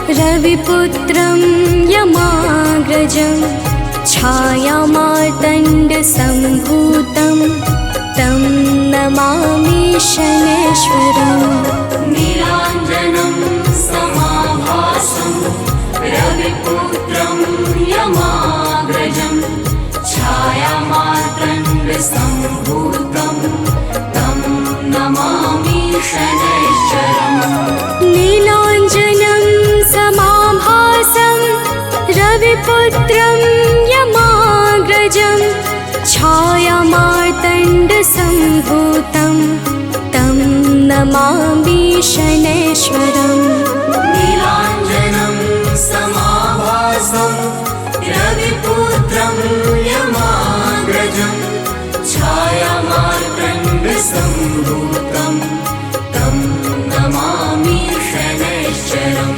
रविपुत्रं यमाग्रजं छायामार्तण्डसम्भूतं तं नमामि शनैश्वरम्। नीलाञ्जनं समाभासं रविपुत्रं यमाग्रजं छायामार्तण्डसम्भूतं तं नमामि शनैश्वरम्। नीलाञ्जनं समाभासं रविपुत्रं यमाग्रजं छायामार्तण्डसम्भूतं तं नमामि शनैश्वरम्। नीलाञ्जनं समाभासं रविपुत्रं यमाग्रजं छायामार्तण्डसम्भूतं तं नमामि शनैश्वरम्।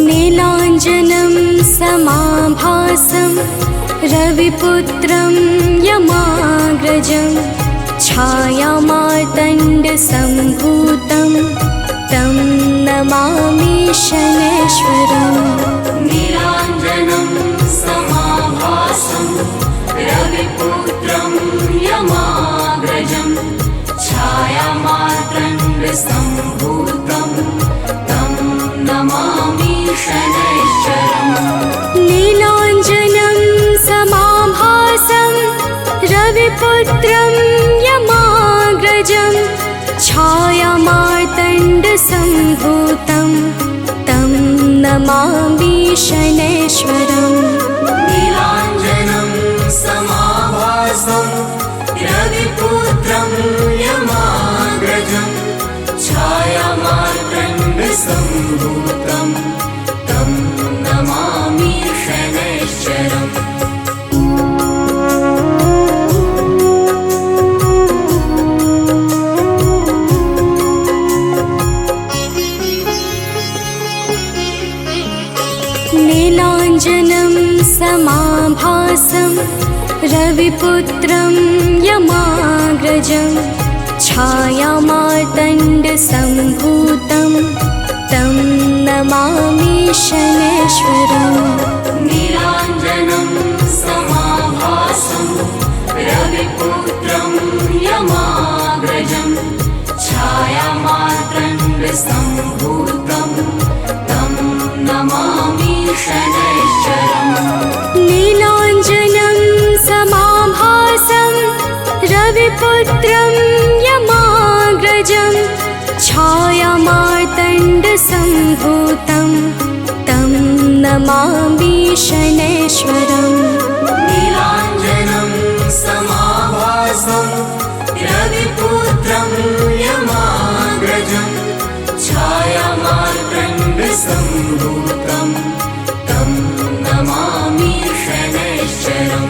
नीलाञ्जनं समाभासं रविपुत्रं यमाग्रजं छायामार्तण्डसम्भूतं तं नमामि शनैश्वरम्। नीलाञ्जनं समाभासं रविपुत्रं यमाग्रजं छायामार्तण्डसम्भूतं तं नमामि शनैश्वरम्। नीलाञ्जनं समाभासं रविपुत्रं यमाग्रजं छायामार्तण्डसम्भूतं तं नमामि शनैश्वरम्। नीलाञ्जनं समाभासं रविपुत्रं यमाग्रजं छायामार्तण्डसम्भूतं तं नमामि शनैश्वरम्। नीलाञ्जनं समाभासं रविपुत्रं यमाग्रजं छायामार्तण्डसम्भूतं तं नमामि शनैश्वरम्। नीलाञ्जनं समाभासं रविपुत्रं यमाग्रजं छायामार्तण्डसम्भूतं तं नमामि शनैश्वरम्। नीलाञ्जनं समाभासं रविपुत्रं यमाग्रजं छायामार्तण्डसम्भूतं तं नमामि शनैश्वरम्। नीलाञ्जनं समाभासं रविपुत्रं यमाग्रजं छायामार्तण्डसम्भूतं तं नमामि शनैश्वरम्।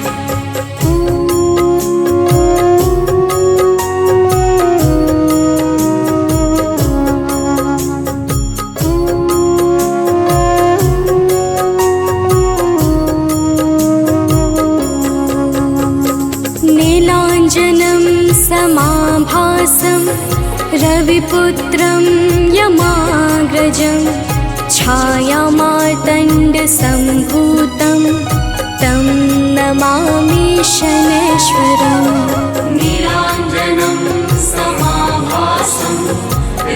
नीलाञ्जनं समाभासं रविपुत्रं यमाग्रजं छायामार्तण्डसम्भूतं तं नमामि शनैश्वरम्। नीलाञ्जनं समाभासं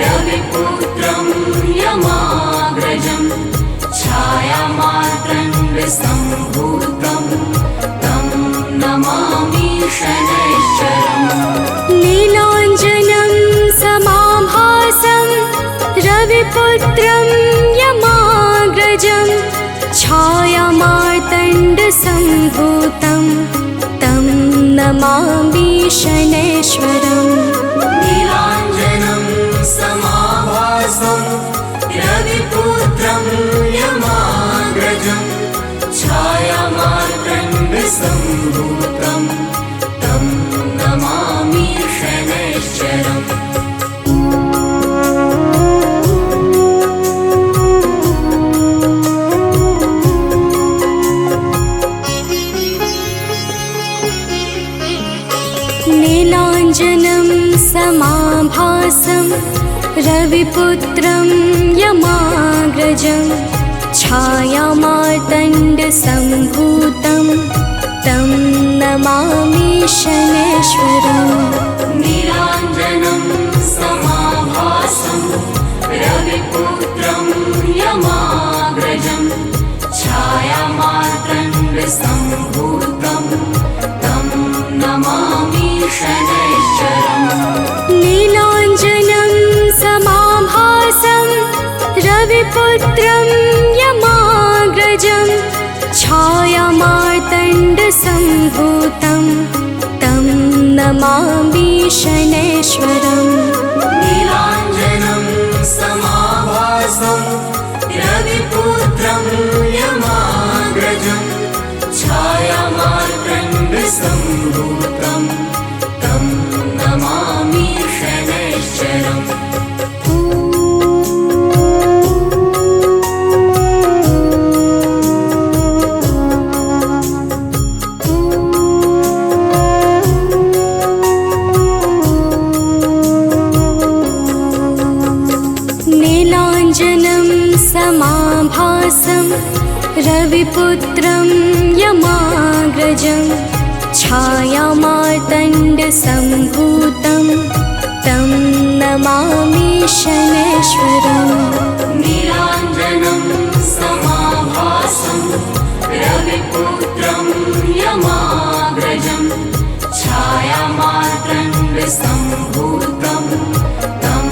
रविपुत्रं यमाग्रजं छायामार्तण्डसम्भूतं तं नमामि शनैश्वरम्। नीलाञ्जनं समाभासं रविपुत्रं यमाग्रजं छायामार्तण्डसम्भूतं तं नमामि शनैश्वरम्। नीलाञ्जनं समाभासं रविपुत्रं यमाग्रजं छायामार्तण्डसम्भूतं तं नमामि शनैश्वरम्। रविपुत्रं यमाग्रजं छायामार्तण्डसम्भूतं तं नमामि शनैश्वरम् नीलाञ्जनं समाभासं रविपुत्रं यमाग्रजं छायामार्तण्डसम्भूतं तं नमामि शनैश्वरम् नीलाञ्जनं समाभासं रविपुत्रं यमाग्रजं छायामार्तण्डसम्भूतं तं नमामि शनैश्वरम् नीलाञ्जनं समाभासं रविपुत्रं यमाग्रजं छायामार्तण्डसम्भूतं तं नमामि शनैश्वरम् नीलाञ्जनं समाभासं रविपुत्रं यमाग्रजं छायामार्तण्डसम्भूतं तं नमामि शनैश्वरम् नीलाञ्जनं समाभासं रविपुत्रं यमाग्रजं छायामार्तण्डसम्भूतं तं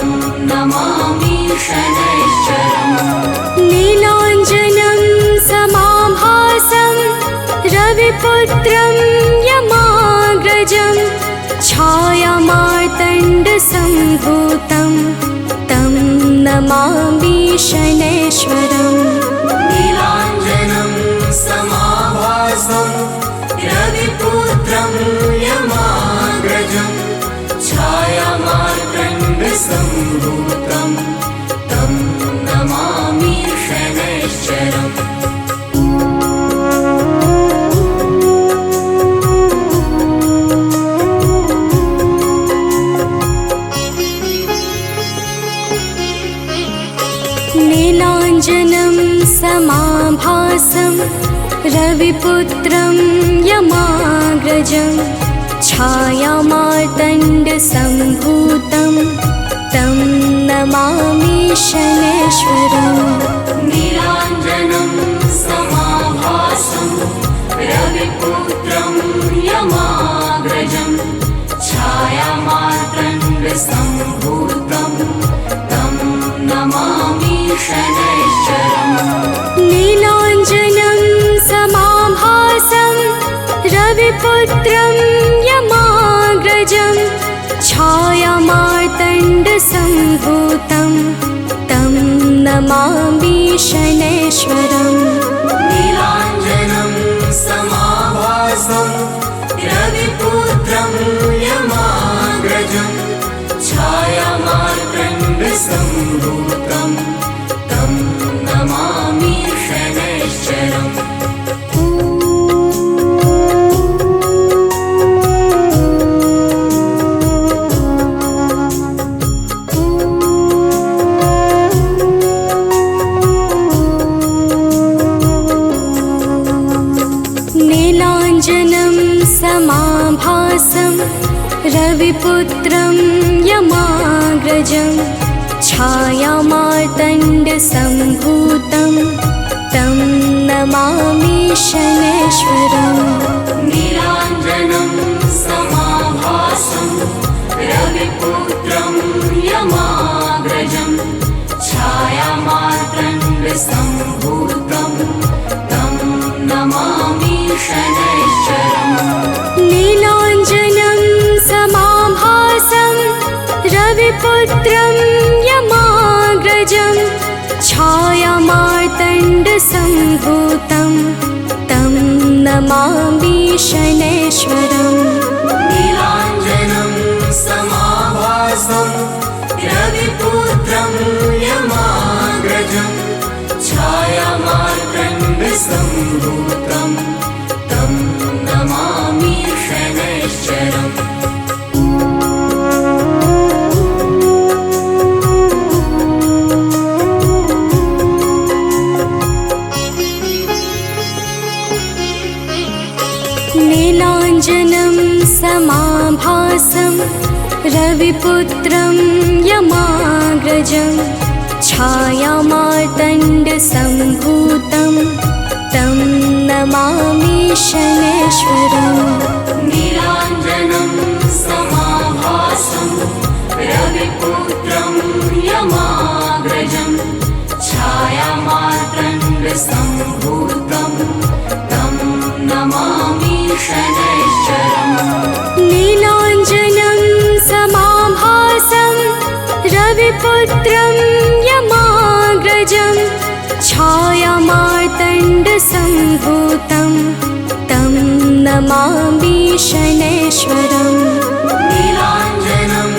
नमामि शनैश्वरम् नीलाञ्जनं समाभासं रविपुत्रं यमाग्रजं छायामार्तण्डसम्भूतं तं नमामि शनैश्वरम् नीलाञ्जनं समाभासं रविपुत्रं यमाग्रजं छायामार्तण्डसम्भूतं तं नमामि शनैश्वरम् नीलाञ्जनं समाभासं रविपुत्रं यमाग्रजं छायामार्तण्डसम्भूतं तं नमामि शनैश्वरम् नीलाञ्जनं समाभासं रविपुत्रं यमाग्रजं छायामार्तण्डसम्भूतं तं नमामि शनैश्वरम् नीलाञ्जनं समाभासं रविपुत्रं यमाग्रजं छायामार्तण्डसम्भूतं तं नमामि शनैश्वरम् नीलाञ्जनं समाभासं रविपुत्रं यमाग्रजं छायामार्तण्डसम्भूतं तं नमामि शनैश्वरम्। नीलाञ्जनं समाभासं रविपुत्रं यमाग्रजं छायामार्तण्डसम्भूतं तं नमामि शनैश्वरम् नीलाञ्जनं समाभासं रविपुत्रं यमाग्रजं छायामार्तण्डसम्भूतं तं नमामि शनैश्वरम् नीलाञ्जनं समाभासं रविपुत्रं यमाग्रजं छायामार्तण्डसम्भूतं तं नमामि शनैश्वरम् नीलाञ्जनं समाभासं रविपुत्रं यमाग्रजं छायामार्तण्डसम्भूतं तं नमामि शनैश्वरम्। रविपुत्रं यमाग्रजं छायामार्तण्डसम्भूतं तं नमामि शनैश्वरम्। नीलाञ्जनं समाभासं रविपुत्रं यमाग्रजं छायामार्तण्डसम्भूतं तं नमामि शनैश्वरम्। नीलाञ्जनं समाभासं रविपुत्रं यमाग्रजं छायामार्तण्डसम्भूतं तं नमामि शनैश्वरम्। नीलाञ्जनं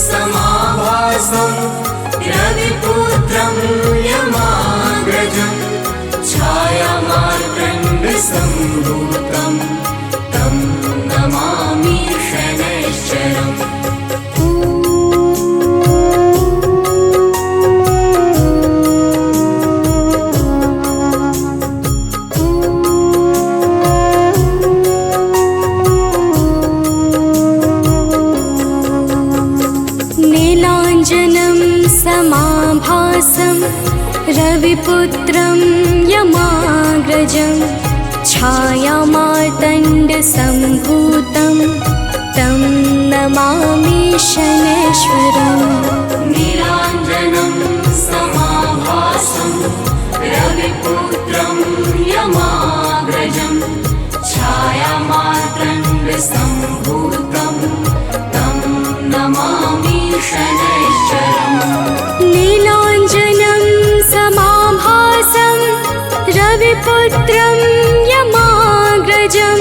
समाभासं रविपुत्रं यमाग्रजं छायामार्तण्डसम्भूतं तं नमामि शनैश्वरम्। नीलाञ्जनं समाभासं रविपुत्रं यमाग्रजं छायामार्तण्डसम्भूतं तं नमामि शनैश्वरम्। नीलाञ्जनं समाभासं रविपुत्रं यमाग्रजं छायामार्तण्डसम्भूतं तं नमामि शनैश्वरम्। नीलाञ्जनं समाभासं रविपुत्रं यमाग्रजं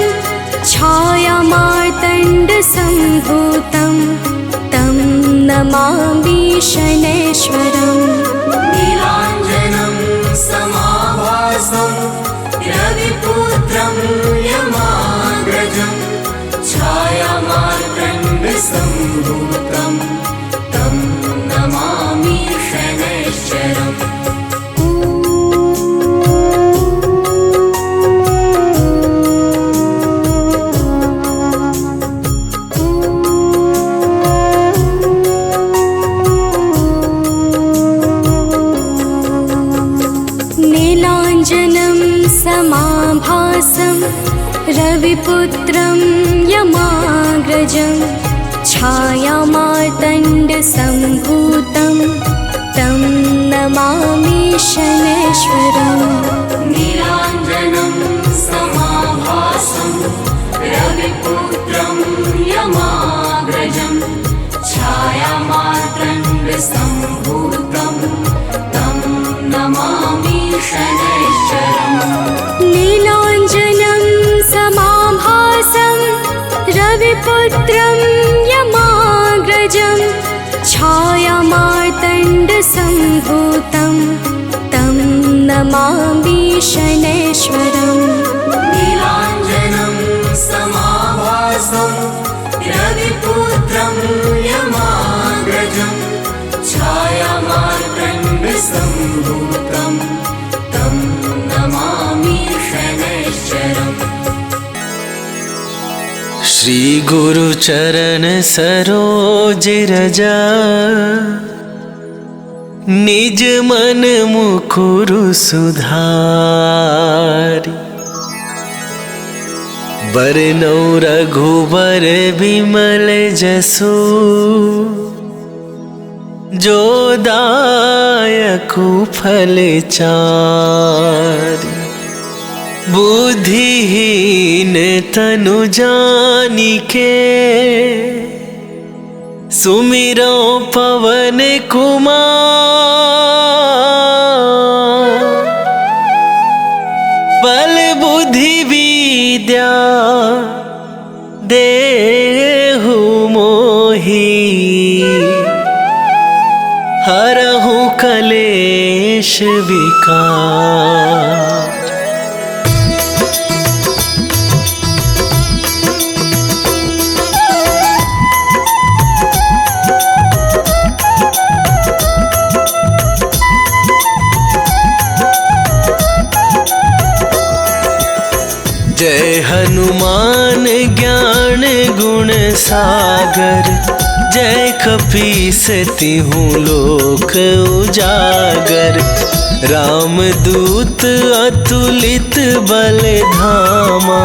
छायामार्तण्डसम्भूतं तं नमामि शनैश्वरम्। नीलाञ्जनं समाभासं रविपुत्रं यमाग्रजं छायामार्तण्डसम्भूतं तं नमामि शनैश्वरम्। नीलाञ्जनं समाभासं रविपुत्रं यमाग्रजं छायामार्तण्डसम्भूतं तं नमामि शनैश्वरम्। नीलाञ्जनं समाभासं रविपुत्रं यमाग्रजं छायामार्तण्डसम्भूतं तं नमामि शनैश्वरम्। नीलाञ्जनं समाभासं रविपुत्रं यमाग्रजं छायामार्तण्डसम्भूतं तं नमामि शनैश्वरम्। नीलाञ्जनं समाभासं रविपुत्रं यमाग्रजं छायामार्तण्डसम्भूतं तं नमामि शनैश्वरम्। श्री गुरु चरण सरोज रजा निज मन मुकुरु सुधारी। बरनौ रघुबर बिमल जसु जो दायकु फल चारि। बुद्धिहीन तनु जानिके सुमिरो पवन कुमार। बल बुद्धि विद्या देहु मोहि हरहु कलेश विकार। जय हनुमान ज्ञान गुण सागर जय कपीसती हूँ लोक उजागर, रामदूत अतुलित बल धामा,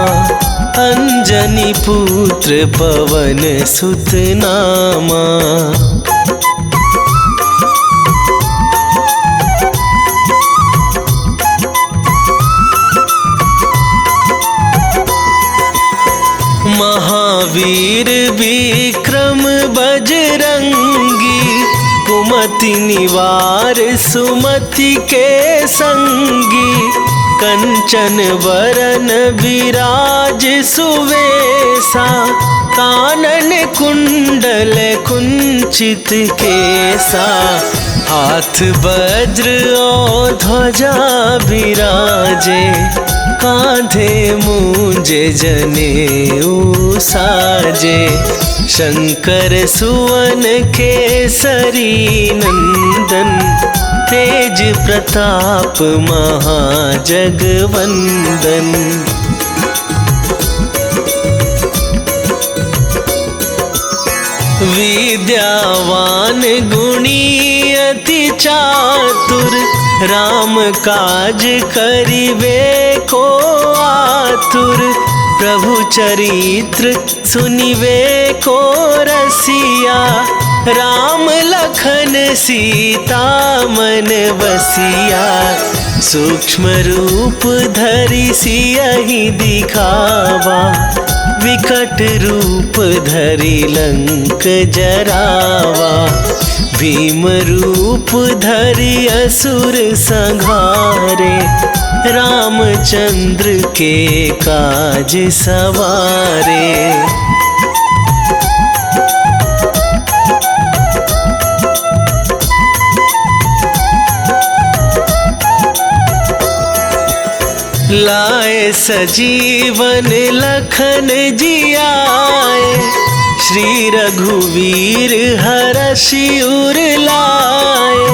अंजनी पुत्र पवन सुत नामा। महावीर विक्रम बजरंगी, कुमति निवार सुमति के संगी, कंचन वरन विराज सुवेसा, कानन कुंडल कुंचित केसा, हाथ वज्र और ध्वजा विराजे, कांधे मूंजे जनेऊ साजे, शंकर सुवन केसरी नंदन, तेज प्रताप महाजगवंदन। विद्यावान गुणी अति चातुर, राम काज करिबे को आतुर, प्रभु चरित्र सुनिबे को रसिया, राम लखन सीता मन बसिया, सूक्ष्म रूप धरि सियहि दिखावा, विकट रूप धरि लंक जरावा, भीम रूप धरि असुर संहारे, रामचंद्र के काज सवारे। लाए सजीवन लखन जियाए, श्री रघुवीर हरषि उर लाए,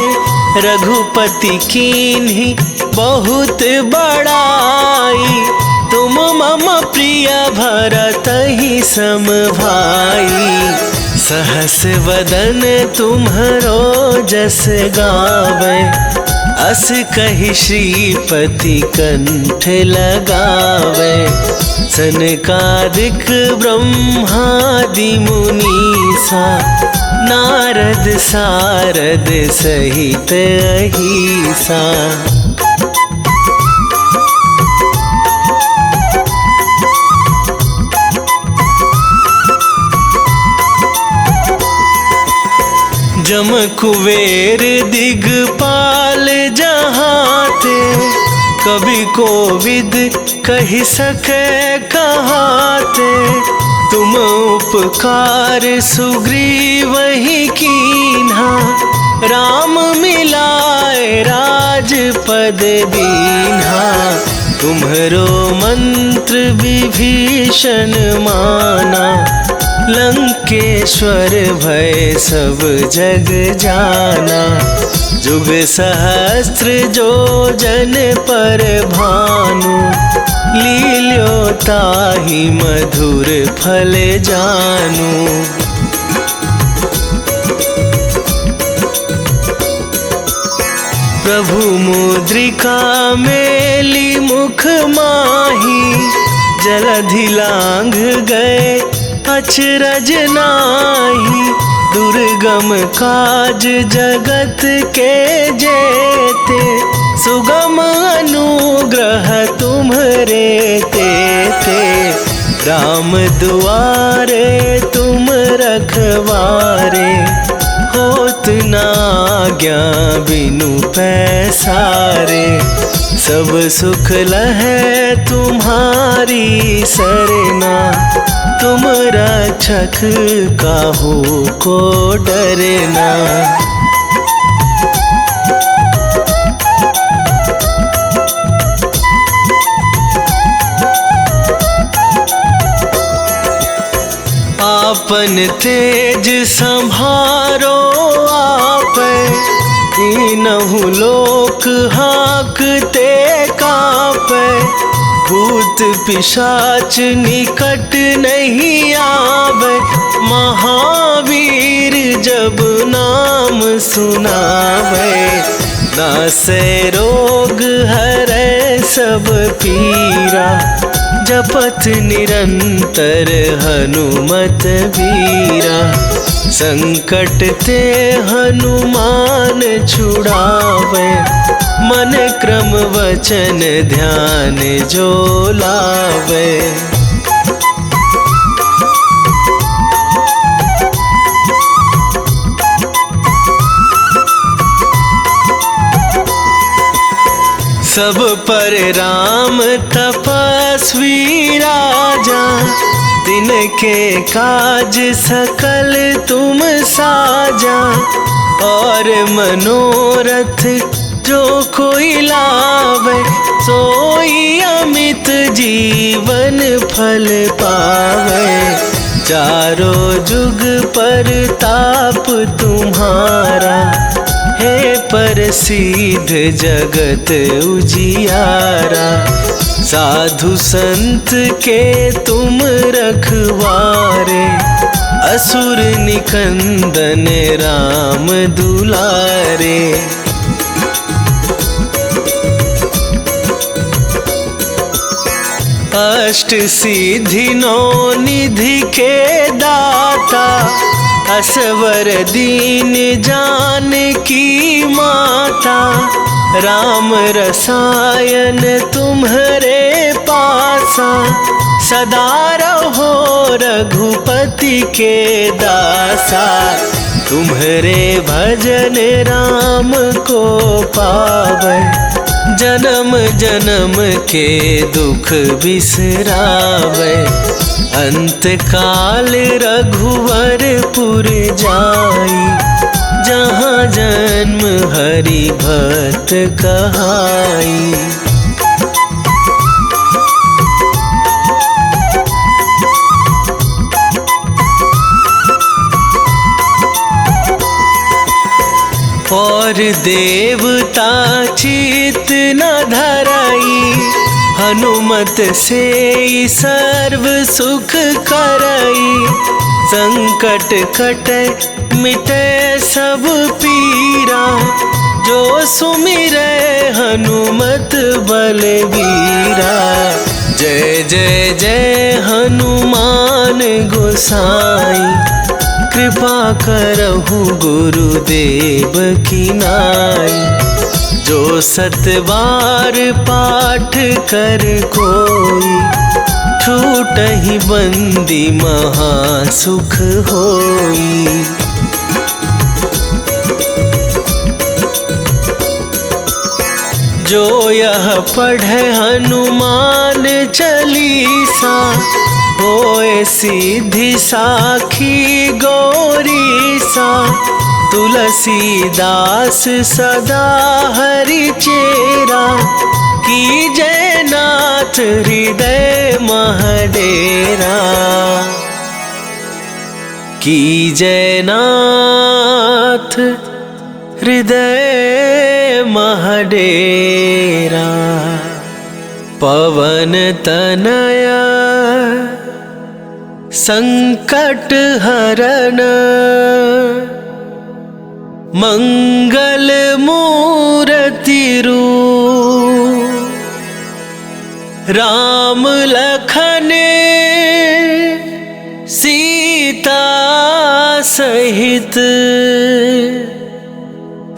रघुपति कीन्ही बहुत बड़ाई, तुम मम प्रिय भरतहि सम भाई, सहस वदन तुम्हरो जस गावे, अस कहि श्रीपति कंठ लगावे, सनकादिक ब्रह्मादि मुनीसा, नारद सारद सहित अहिसा। जम कुबेर दिगपाल जहाते, कभी कोविद कहि सके कहाते, तुम उपकार सुग्रीवहि कीन्हा, राम मिलाए राजपद दीन्हा, तुम्हरो मंत्र विभीषण माना, लंकेश्वर भय सब जग जाना, जुग सहस्त्र जो जन पर भानु, लील्यो ताहि मधुर फल जानू। प्रभु मुद्रिका मेली मुख माही, जलधि लांघ गए अचरज नाही, दुर्गम काज जगत के जेते, सुगम अनुग्रह तुम्हरे तेते, राम दुआरे तुम रखवारे, होत न आज्ञा बिनु पैसारे, सब सुख लहै तुम्हारी सरना, तुम रक्षक काहू को डरना। आपन तेज संभारो आपै, तीनहु लोक हाकते कापै, भूत भूत पिशाच निकट नहीं आवे, महावीर जब नाम सुनावे। नासे रोग हरै सब पीरा, जपत निरंतर हनुमत वीरा। संकट ते हनुमान छुड़ावे, मन क्रम वचन ध्यान जो लावे। सब पर राम तपस्वी राजा, तिनके काज सकल तुम साजा। और मनोरथ जो कोई लावे, सोई अमित जीवन फल पावे। चारों जुग पर ताप तुम्हारा, हे प्रसिद्ध जगत उजियारा। साधु संत के तुम रखवारे, असुर निकंदन राम दुलारे। अष्ट सिद्धि नौ निधि के दाता, असवर दीन जानकी माता। राम रसायन तुम्हारे पासा, सदा रहो रघुपति के दासा। तुम्हारे भजन राम को पावे, जन्म जन्म के दुख बिसरावे। अंत काल रघुवरपुर जाई, जहाँ जन्म हरि भक्त कहाई। और देवता चित न धराई, हनुमत से सर्व सुख करई। संकट कटे मिटे सब पीरा, जो सुमिरै हनुमत बलबीरा। जय जय जय हनुमान गोसाई, कृपा करहु गुरुदेव की नाई। जो सतबार पाठ कर कोई, छूटहि बंदी महासुख होई। जो यह पढ़े हनुमान चालीसा, होए सिद्धि साखी गौरीसा। तुलसीदास सदा हरि चेरा, कीजय नाथ हृदय महडेरा। कीजय नाथ हृदय महडेरा। पवन तनया संकट हरण, मंगल मूर्ति रूप। राम लखन सीता सहित,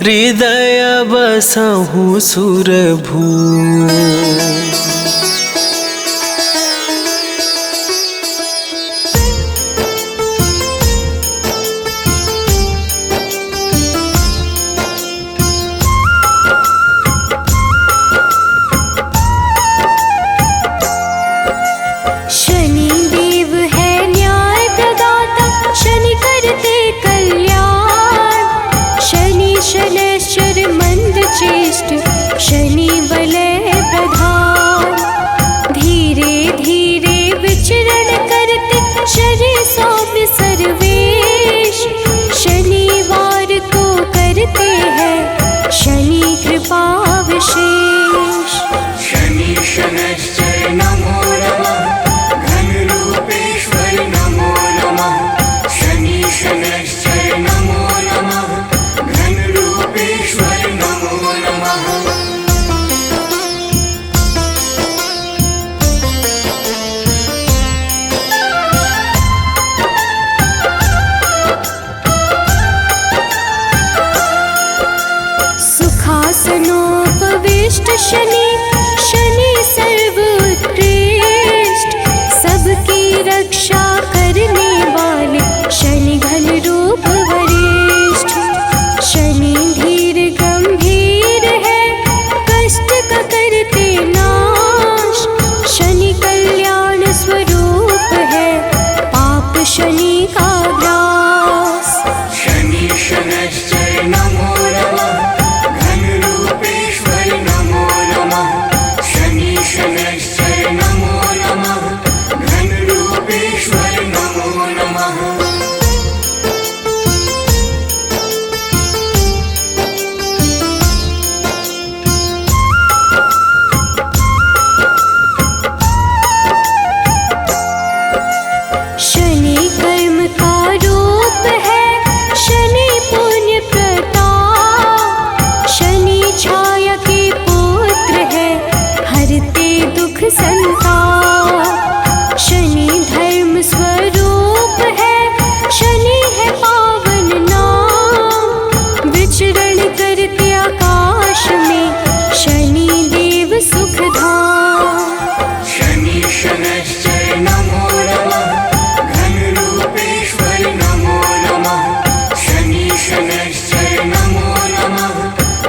हृदय बसहु सुरभू। शनैश्चर मंद चेष्ट, शनि वलय प्रधान। शनि शनि सर्वोत्कृष्ट, सबकी रक्षा करने वाले शनि घन रूप वरिष्ठ। शनि धीर गंभीर है, कष्ट का करते नाश, शनि कल्याण स्वरूप है, पाप शनि का ग्रास। शनि शनैश्चर नमो नमः, घन रूपेश्वर नमो नमः। शनि शनैश्चर नमो नमः, घन रूपेश्वर नमो नमः। शनि कर्म का रूप है, शनि पुण्य प्रताप, शनि छाया के पुत्र है, हरते दुख संताप। शनि धर्म स्वरूप है, शनि है पावन नाम, विचरण करते आकाश में शनि देव सुखधाम। शनि शनैश्चर नमो नमः, घन रूपेश्वर नमो नमः। शनि शनैश्चर नमो नमः,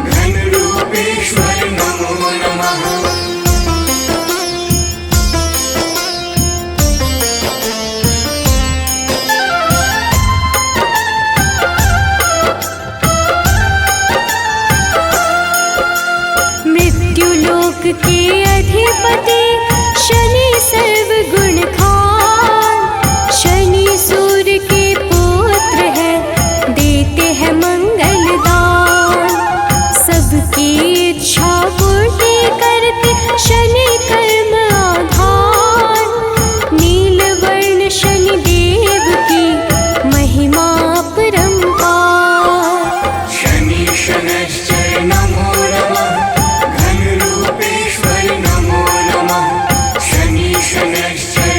घन रूपेश्वर नमो नमः। मृत्युलोक के अधिपति शनि सर्वगुण खान, शनि सूर्य के पुत्र है, देते हैं मंगल दान। सबकी इच्छा पूर्ति करते शनि कर्म आधार, नील वर्ण शनि देव की महिमा परंपार। शनि शनैश्चर नमो नमः, घन रूपेश्वर नमो नमः। शनि शनैश्चर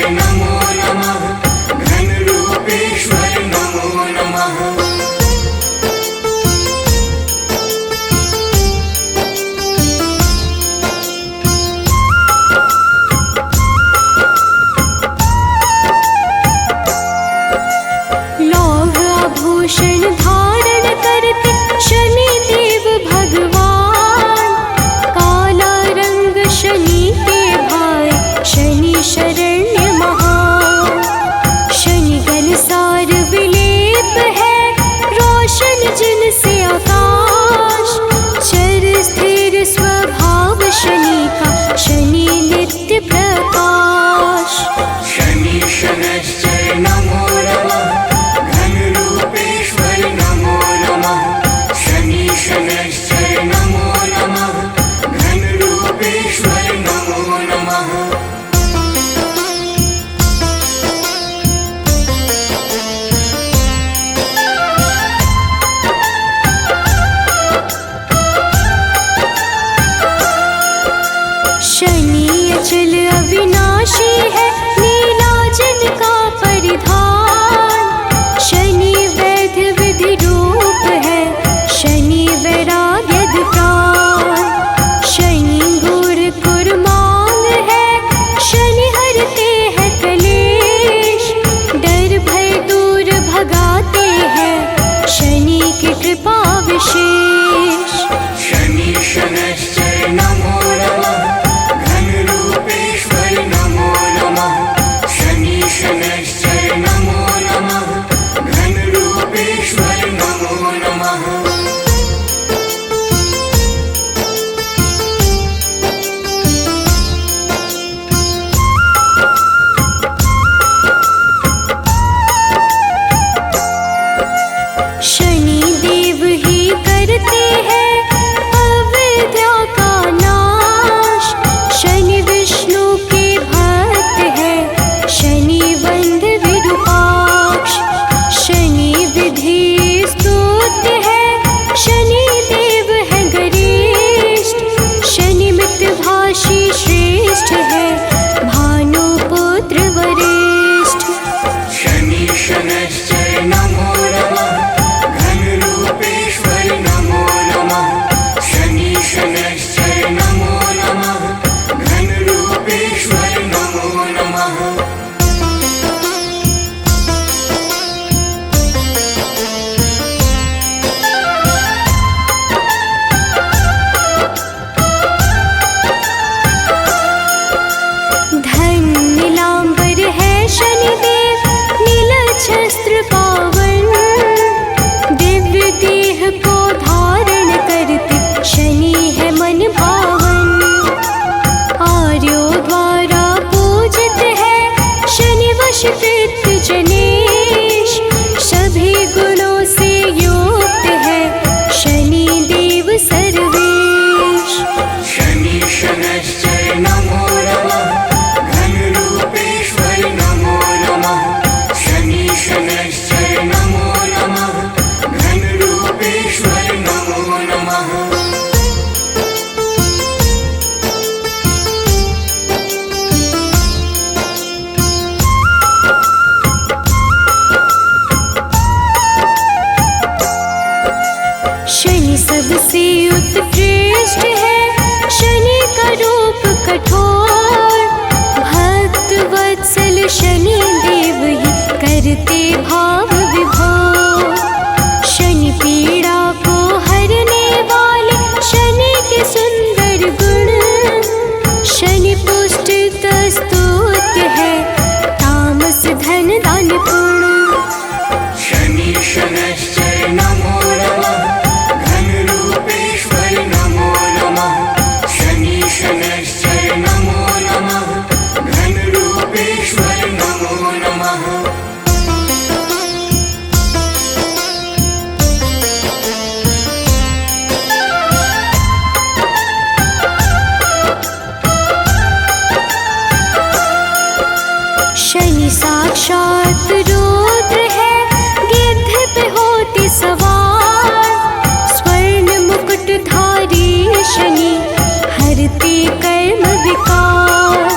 कर्म विकार।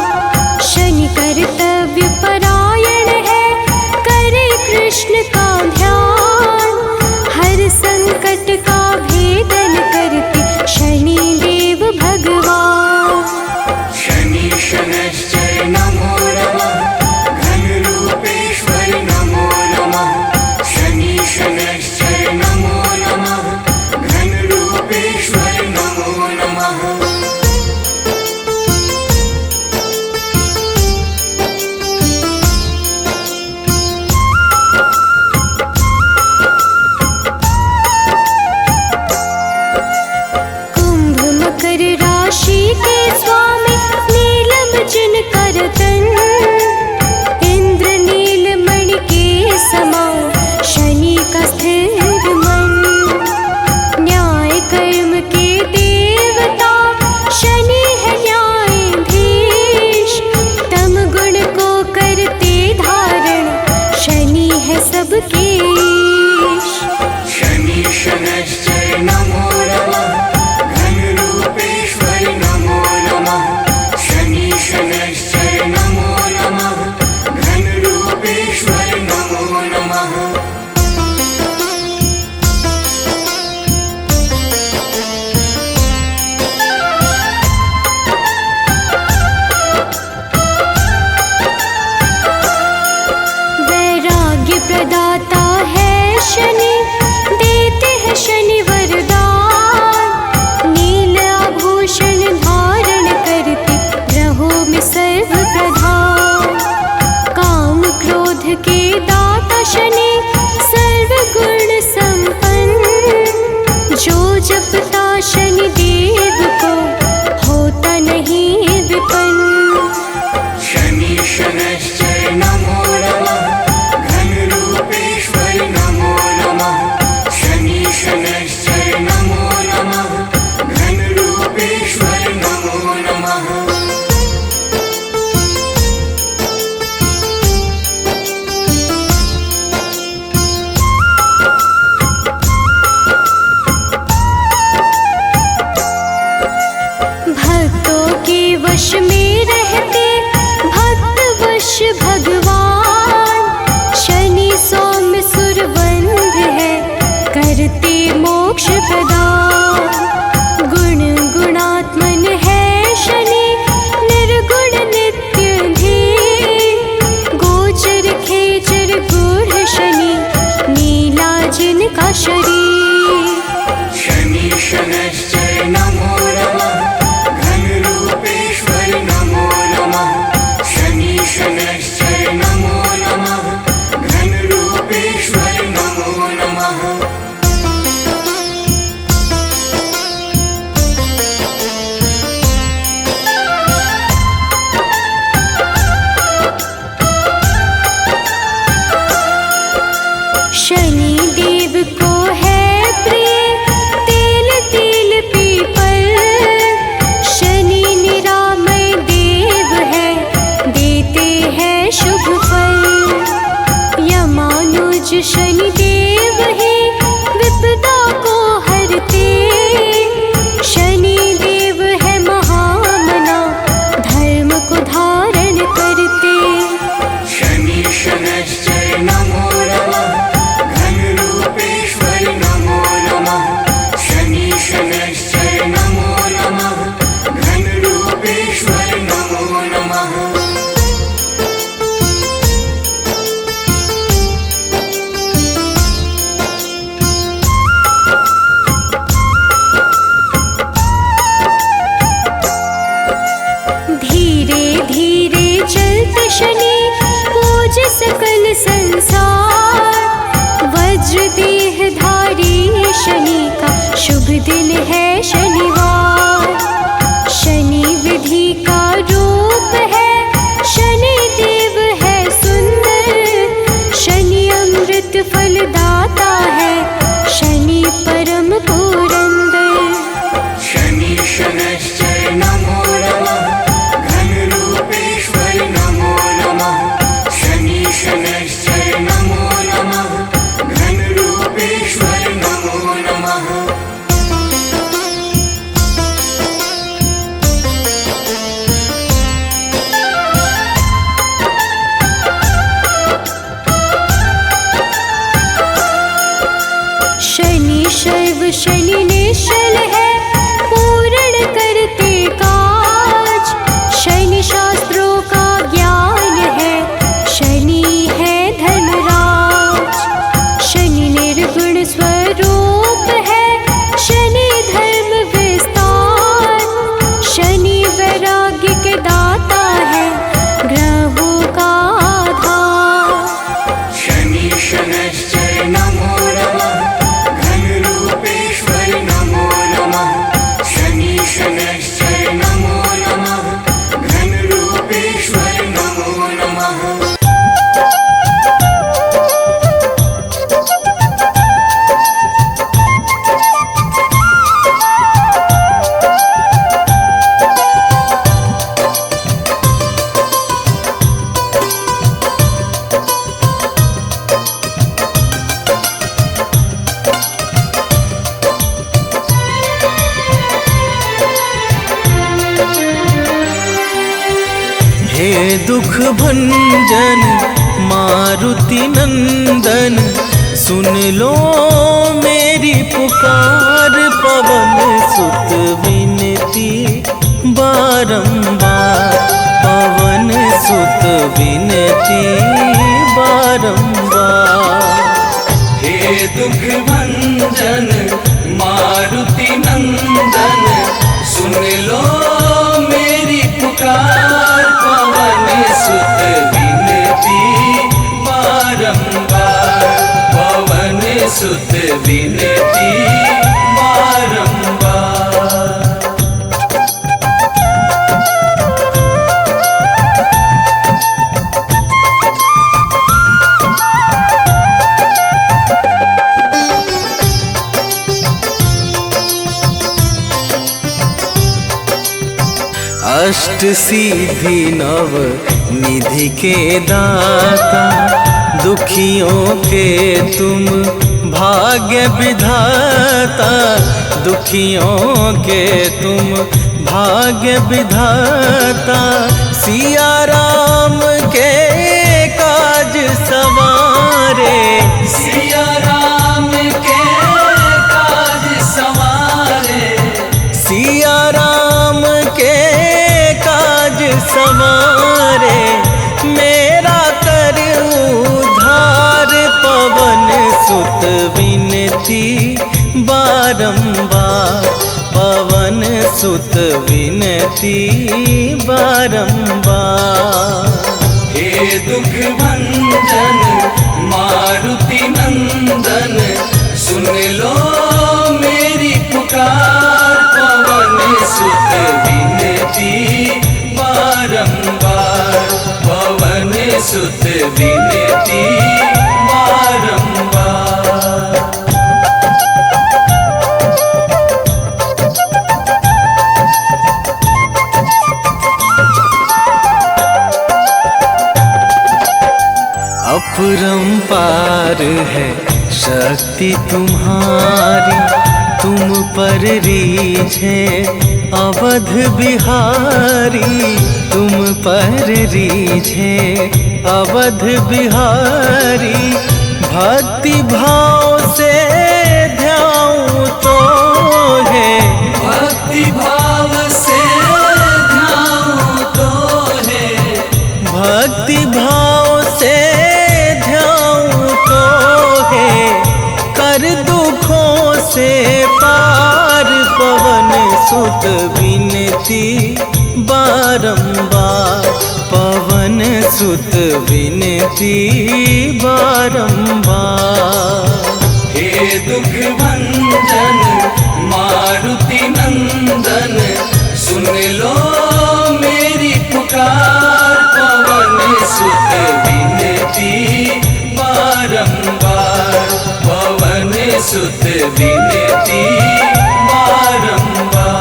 शनि कर्तव्य परायण है, करे कृष्ण का ध्यान। हर संकट का भेदन करते शनि देव भगवान। शनि शनैश्चर नमो नमः, घनरूपेश्वर नमो नमः। शनि शनैश्चर नमो नमः, घनरूपेश्वर नमो नमः। कुंभ मकर राशि के स्वामी नीलम जिनकर तन। इंद्र नीलमणि के समान शनि का स्थिर मन। न्याय कर्म के देवता शनि है न्यायाधीश। तम गुण को करते धारण शनि है सबके ईश। शनि शनैश्चर नमो नमः, घनरूपेश्वर नमो नमः। शनि शनैश्चर नमो नमः, घनरूपेश्वर नमो नमः। वैराग्य प्रदाता है शनि, देते हैं शनि वरदान। नील आभूषण धारण करते ग्रहों में सर्व प्रधान। काम क्रोध के दाता शनि, सर्व गुण संपन्न। जो जपता शनि देव को होता नहीं विपन्न। शनि शनैश्चर नमो नमः, घनरूपेश्वर नमो नमः। शनि शनैश्चर नमो नमः, घनरूपेश्वर नमो नमः। भक्तों के वश में रहते भक्त वश भगवान। शनि सौम्य सुरबंध है, करते मोक्ष प्रदान। गुण गुणात्मन है शनि, निर्गुण नित्य धीर। गोचर खेचर गूढ़ शनि, नीला जिनका शरीर। शनि शनैश्चर नमो नमः, घनरूपेश्वर नमो नमः। शनि शनैश्चर नमो नमः, घनरूपेश्वर नमो नमः। शनि देव को है प्रिय तेल तिल पीपल। शनि निरामय देव है, देते हैं शुभ फल। यमानुज शनि देव ही विपदा को हरते। शनि देव है महामना, धर्म को धारण करते। शनि शनैश्चर नमो नमः, घनरूपेश्वर नमो नमः। शनि शनैश्चर नमो नमः, घनरूपेश्वर नमो नमः। धीरे धीरे चलते शनि, पूज सकल संसार। वज्र देह धारी शनि का शुभ दिन है शनिवार। शनि विधि का रूप है, शनि देव है सुंदर। शनि अमृत फलदाता है, शनि परम पुरंदर। शनि शनैश्चर नमो नमः, घनरूपेश्वर नमो नमः। शनि शनैश्चर नमो नमः, घनरूपेश्वर नमो नमः। हे दुख भंजन मारुति नंदन, सुन लो मेरी पुकार। पवन सुत विनती बारंबार, पवन सुत विनती बारंबार। हे दुख भंजन मारुति नंदन, सुन लो मेरी पुकार। पवन सुत विनती बारंबार, पवन सुत विनती बारंबार। अष्ट सिद्धि नव निधि के दाता, दुखियों के तुम भाग्य विधाता। दुखियों के तुम भाग्य विधाता, सिया राम के काज सवारे। सिया राम के काज सवारे, सिया राम के काज सवारे। मेरा कर उद्धार, पवन सुत विनती बारंबार, पवन सुत विनती बारंबार। हे दुख भंजन मारुति नंदन, सुन लो मेरी पुकार। पवन सुत विनती बारंबार, पवन सुत विनती बारंबार। अपरंपार है शक्ति तुम्हारी, तुम पर रीझे अवध बिहारी। तुम पर रीझे अवध बिहारी, भक्ति भाव से ध्याऊं तो है। भक्ति भाव से ध्याऊं तो है, भक्ति भाव से ध्याऊं तो है। कर दुखों से पार, पवन सुत विनती बारंबार, पवन सुत विनती बारंबार। हे दुख भंजन मारुति नंदन, सुन लो मेरी पुकार। पवन सुत विनती बारंबार, पवन सुत विनती बारंबार।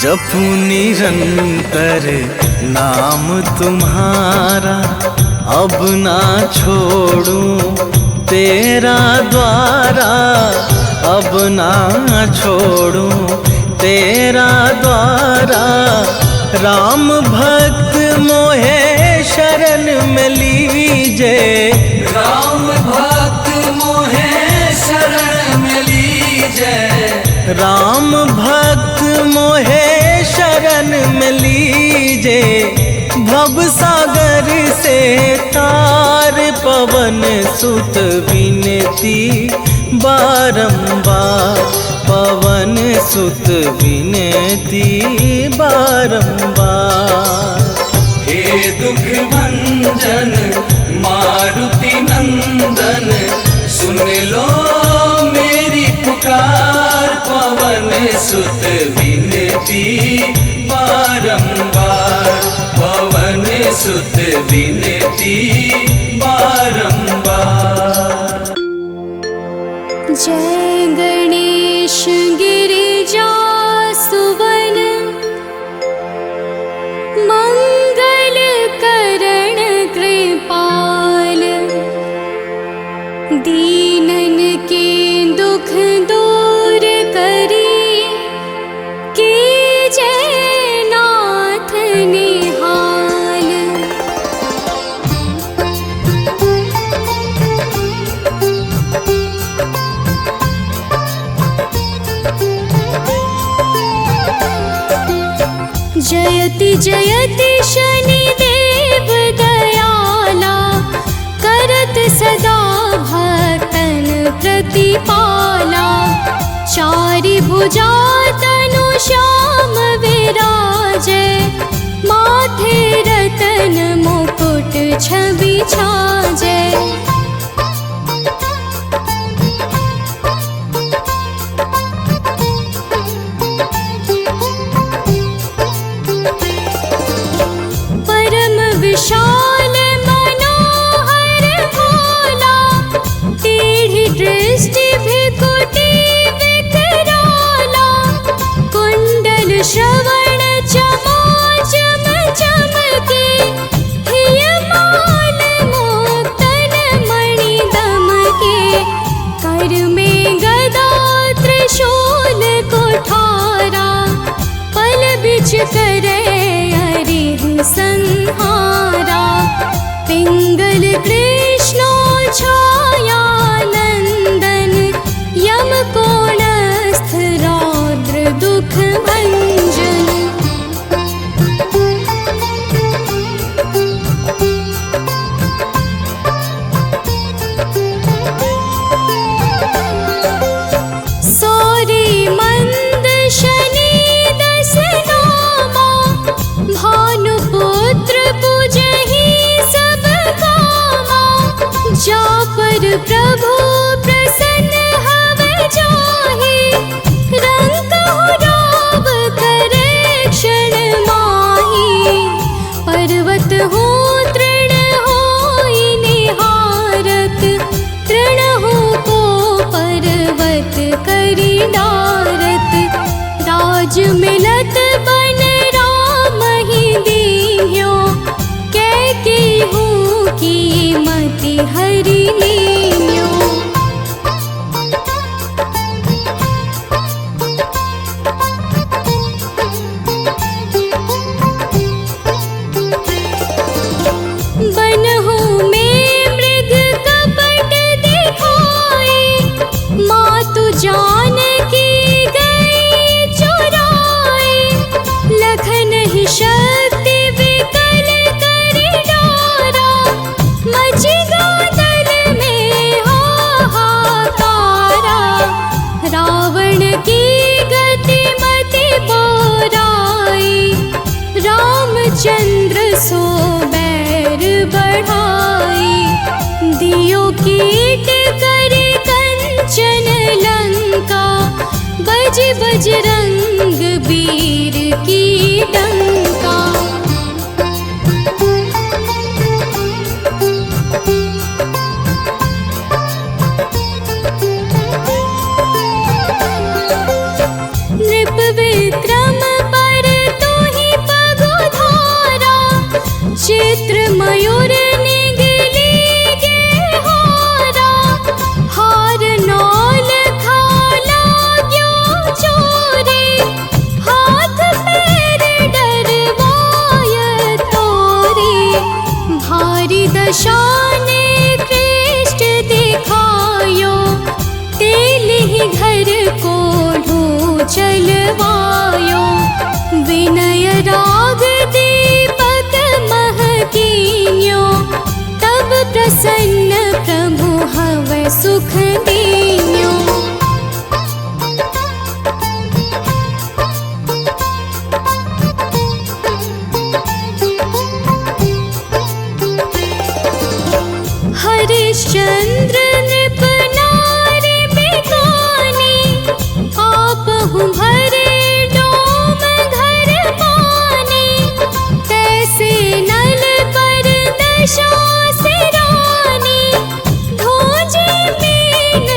जपू निरंतर नाम तुम्हारा, अब ना छोड़ूं तेरा द्वारा। अब ना छोड़ूं तेरा द्वारा। राम भक्त मोहे शरण में लीजे। राम भक्त मोहे शरण में लीजे। राम भक्त मोहे शरण में लीजे। भव सागर से तार, पवन सुत विनती बारंबार। पवन सुत विनती बारंबार। हे दुख भंजन मारुति नंदन, सुन लो मेरी पुकार। पवन सुत विनती बारंबार। पवन सुत विनती बारंबार। जय गणेश गिरिजा सुवन मंगल करण कृपाल दीनन के दुख दूर करी की जय नाथ निहाल। जयति जयति शनिदेव दयाला करत सदा भक्तन प्रतिपाला। चारि भुजा तनु श्याम विराजे माथे रतन मुकुट छवि छाजे। विशाल मनोहर भोला टेढ़ी दृष्टि भृकुटी विकराला। कुंडल श्रवण चमा चम चमके हिय माल मुक्तन मणि दमके। कर में गदा त्रिशूल कुठारा पल बिच करे संहारा। पिंगल कृष्णो छाया नंदन यम कोणस्थ रौद्र दुख भंजन। सौरी मंद शनि दस नामा भानुपुत्र पूजहि सब कामा। जा पर प्रभु प्रसन्न हव जाहि रंकहु राव करे क्षण माहि। पर्वत हो तृण होई निहारत तृणहु को पर्वत करि डारत। राज मिलत बन की मति हरि लीन्यो। बनहु में मृग कपट दिखाई मातु जानकी गई चुराई। लखन ही शक्ति विकल करि डारा मचि गादल में हाहाकारा। रावण की गति मति बोराई रामचंद्र सो बैर बढ़ाई। दियो कीट करि कंचन लंका बज बजरंग वीर की डंका। नृप विक्रम पर तोहि पगुधारा चित्र मयूर निगली गे हारा। हार नौल खाला क्यों चोरी हाथ पैर डरवाय तोरी। भारी दशाने कृष्ट दिखायो तेलिहि घर को चलवायो। विनय राग दीपक महकीन्यो तब प्रसन्न प्रभु हवै सुख दीन्यो। हरिश्चंद्र नृप नारी बिकानी आपहु भरे डोम घर पानी। तैसे नल पर दशा सिरानी धोजे मीन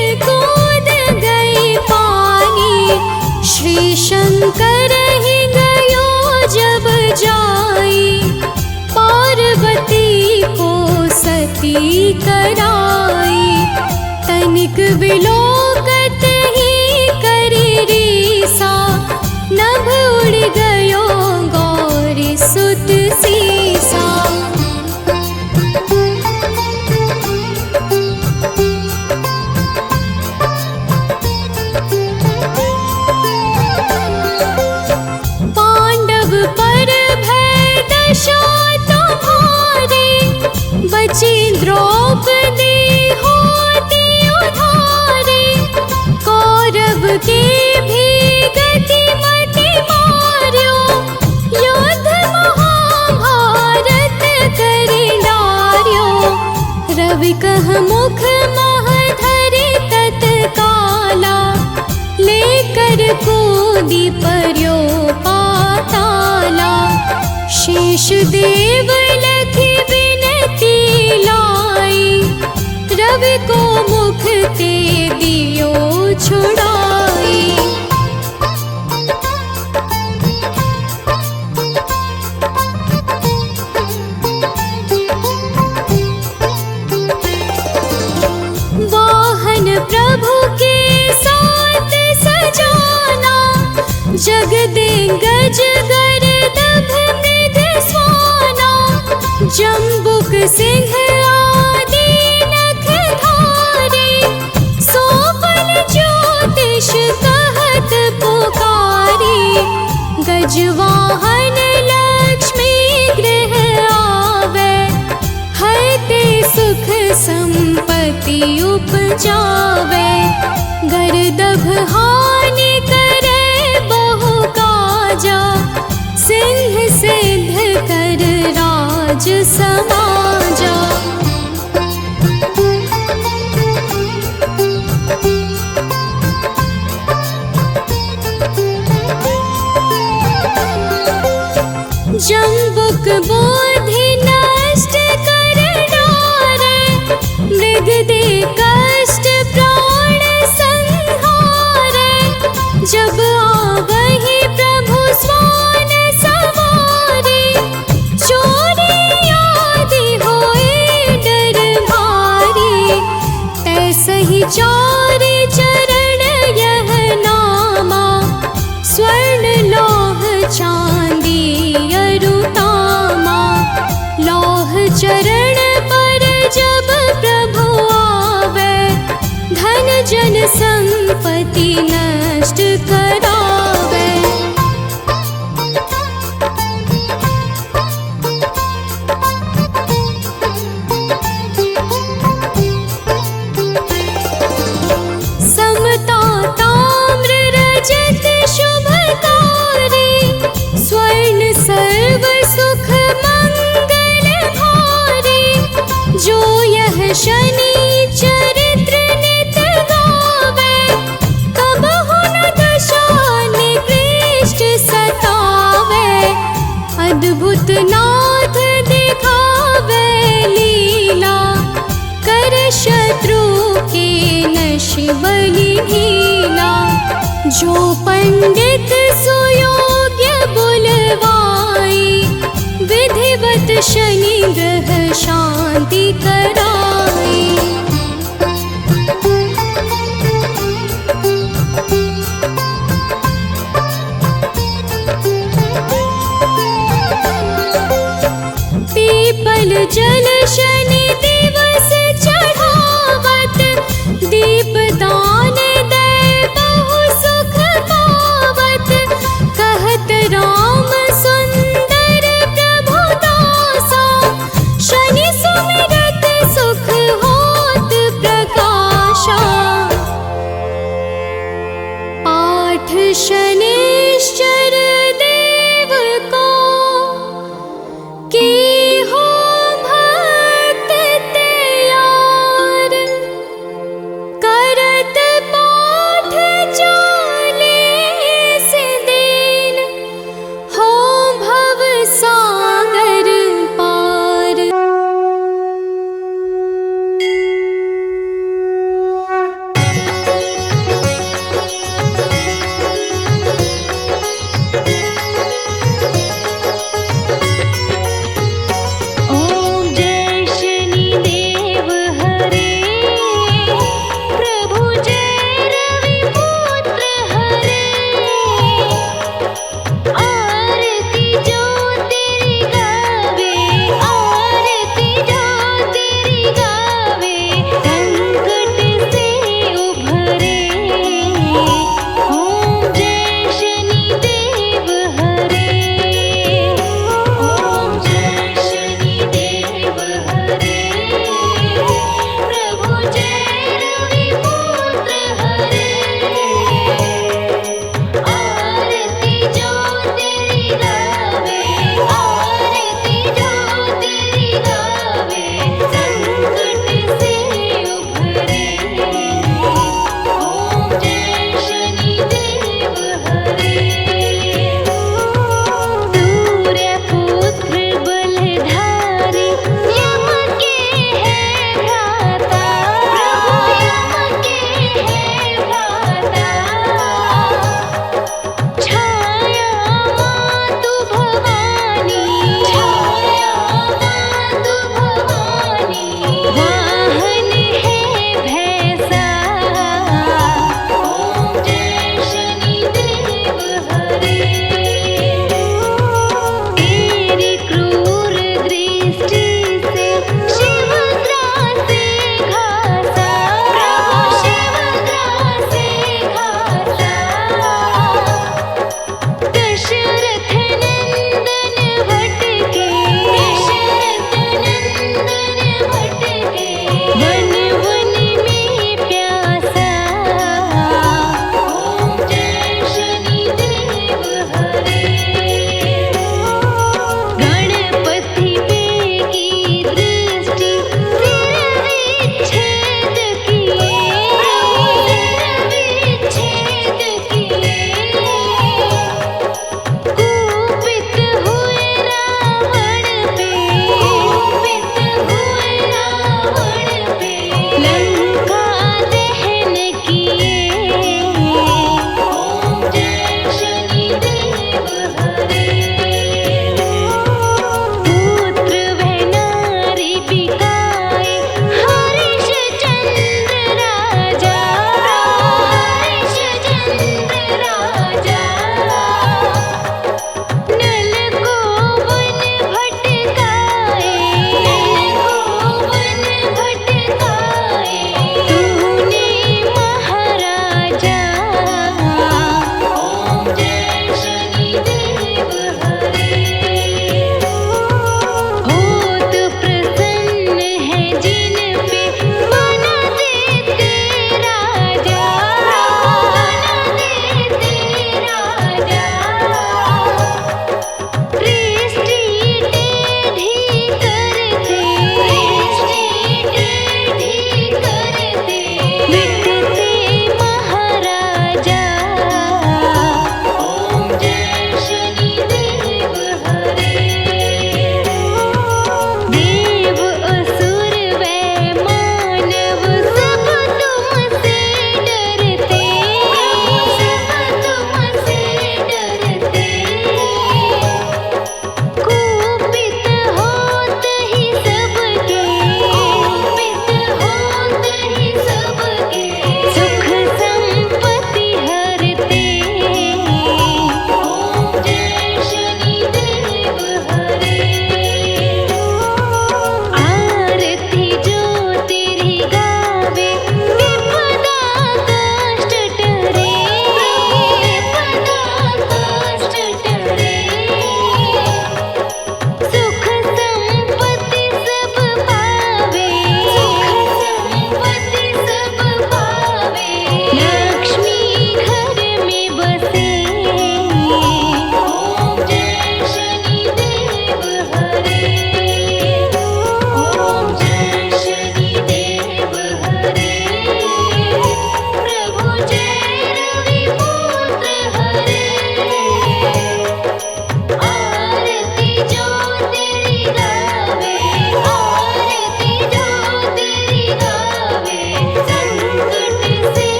कराई। तनिक विलोकत ही करी रीसा, नभ उड़ गयो गौरी सुत सीसा। पांडव पर भय दशा तुम्हारी, बची द्रौपदी होती उधारी। कौरव के भी गति मति मार्यो, युद्ध महाभारत करि डार्यो। रवि कह मुख मह धरि तत्काला, लेकर कूदी पर्यो पाताला। शेष देव लखी विनती लाई, रवि को मुख ते दियो छुड़ाई। वाहन प्रभु के साथ सजाना, जगदेंगज गर्दभ मृग स्वाना। जम्बुक सिंह आदि नखधारी, सोफल ज्योतिष कहत पुकारी। गजवाहन लक्ष्मी गृह आवे, हरते सुख संपत्ति उपजावे। गर्दभ हानि करे बहु काजा, सिंह सिद्ध कर राज समाजा। जम्बुक बोधि नष्ट कर डारे, मृग दे कष्ट प्राण संहारे। जब आवहि प्रभु स्वान सवारी, चोरी आदि होए डर भारी। तैसहि चारि चरण यह नामा, स्वर्ण लोह चांदी अरुतामा। लौह चरण पर जब प्रभु आवे, धन जन संपत्ति नष्ट करावे। समता ताम्र रजत शुभकारी, स्वर्ण सर्व सुख मंगल भारी। जो यह शनि चरित्र नित गावे, कबहु न दशा निकृष्ट सतावे। अद्भुत नाथ दिखावे लीला, कर शत्रु के नश बलि ढीला। जो पंडित सुयोग्य बुलवाई, विधिवत शनि ग्रह शांति कराई। पीपल जल शनि दिवस चढ़ावत, दीप दान दे बहु सुख पावत। कहत राम सुंदर प्रभु दासा, शनि सुमिरत सुख होत प्रकाशा। पाठ शनिश्चर देव को, की हो भक्त तैयार। करत पाठ चालीस दिन, हो भव सागर पार।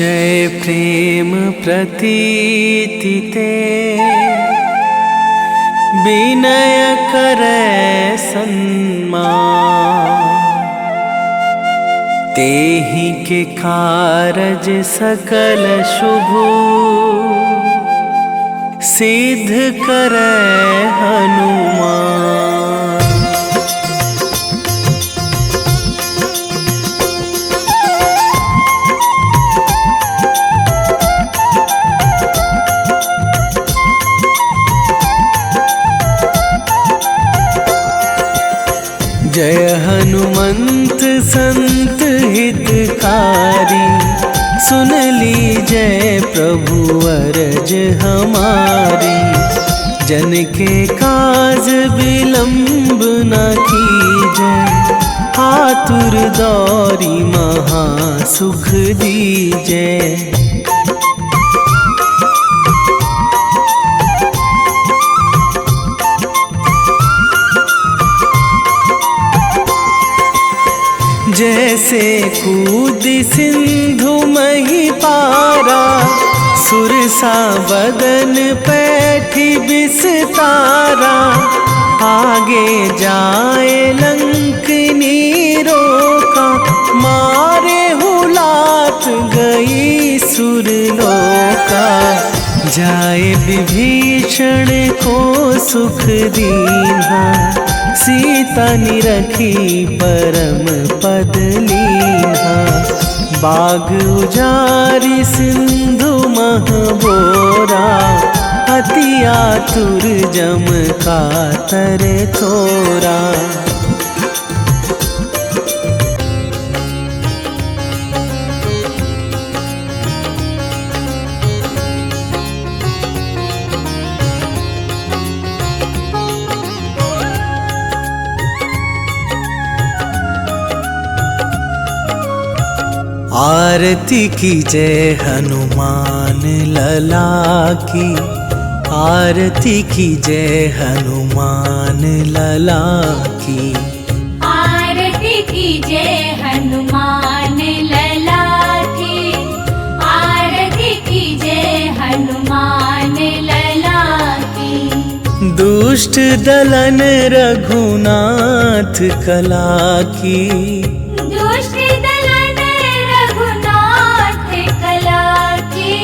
निश्चय प्रेम प्रतीति ते विनय करे सन्मान। तेहि के कारज सकल शुभ सिद्ध करे हनुमान। जय हनुमंत संत हितकारी, सुन लीजय प्रभु अरज हमारी। जन के काज विलंब न कीजय, आतुर दौरी महा सुख दीजय। जैसे कूद सिंधु मही पारा, सुरसा बदन पैठी बिस्तारा। आगे जाए लंकनी रोका, मारे हुलात गई सुरलोका। जाए विभीषण को सुख दीन्हा, सीता निरखी परम पद लीन्हा। बाग उजारी सिंधु महबोरा, अति आतुर जम कातर थोरा। आरती की जय हनुमान लला की, आरती की जय हनुमान लला की। आरती की जय हनुमान लला की, आरती की जय हनुमान लला की। दुष्ट दलन रघुनाथ कला की, दुष्ट दलन रघुनाथ कला की।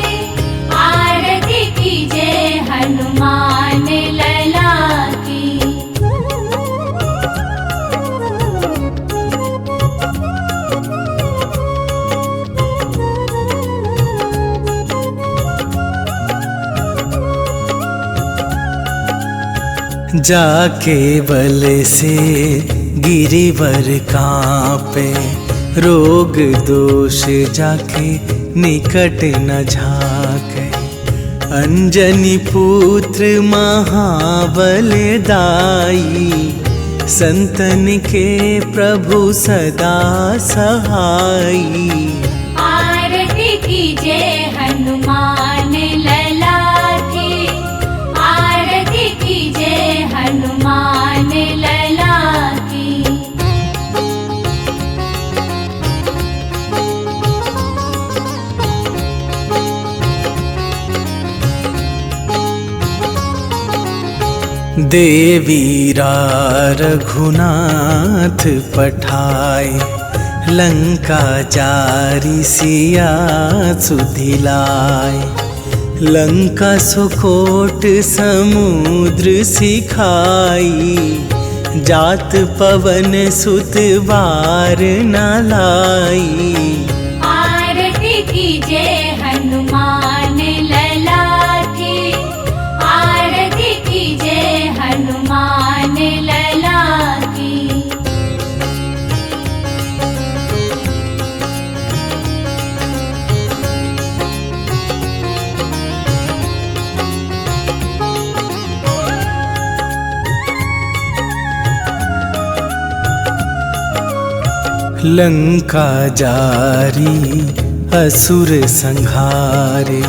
आरती की जय हनुमान लला की। जाके बल से गिरिवर कांपे, रोग दोष जाके निकट न झाके। अंजनी पुत्र महाबल दाई, संतन के प्रभु सदा सहाई। आरती की जय हनुमान लला की, आरती की जय हनुमान लला की। देवीरा रघुनाथ पठाए, लंका जारी सिया सुधिलाए। लंका सुकोट समुद्र सिखाई, जात पवन सुत बार न लाई। आरती की जय हनुमान लला की, आरती की जय हनुमान लला की। लंका जारी असुर संहारे,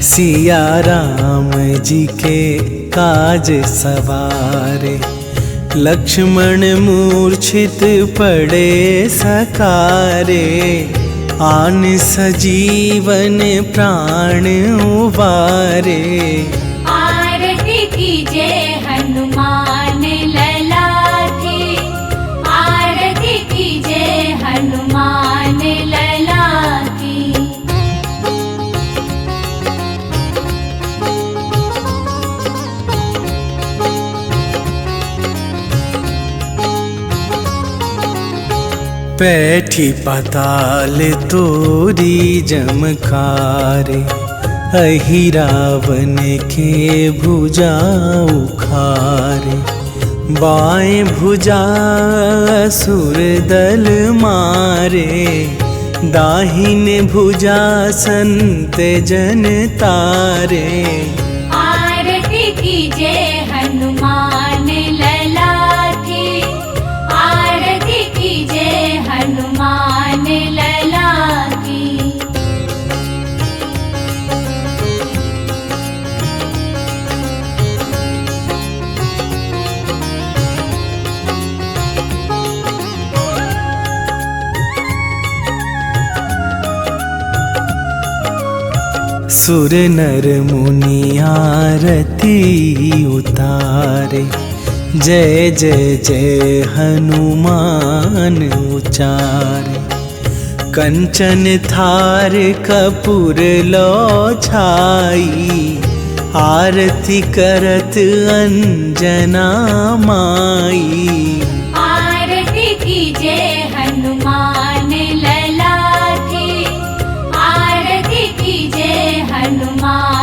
सिया राम जी के काज सवारे। लक्ष्मण मूर्छित पड़े सकारे, आन सजीवन प्राण उबारे। आरती कीजे हनुमान लला की, आरती कीजे हनुमान लला की। पैठी पाताल तोरी जमकारे, अहि रावण के भुजा उखारे। बाएं भुजा असुर दल मारे, दाहिन भुजा संत जन तारे। आरती कीजे हनुमान लला की, आरती कीजे हनुमान लला की। सुर नर मुनि आरती उतारे, जय जय जय हनुमान उचारे। कंचन थार कपूर लो छाई, आरती करत अंजना माई। आरती कीजे हनुमान लला की, आरती कीजे हनुमान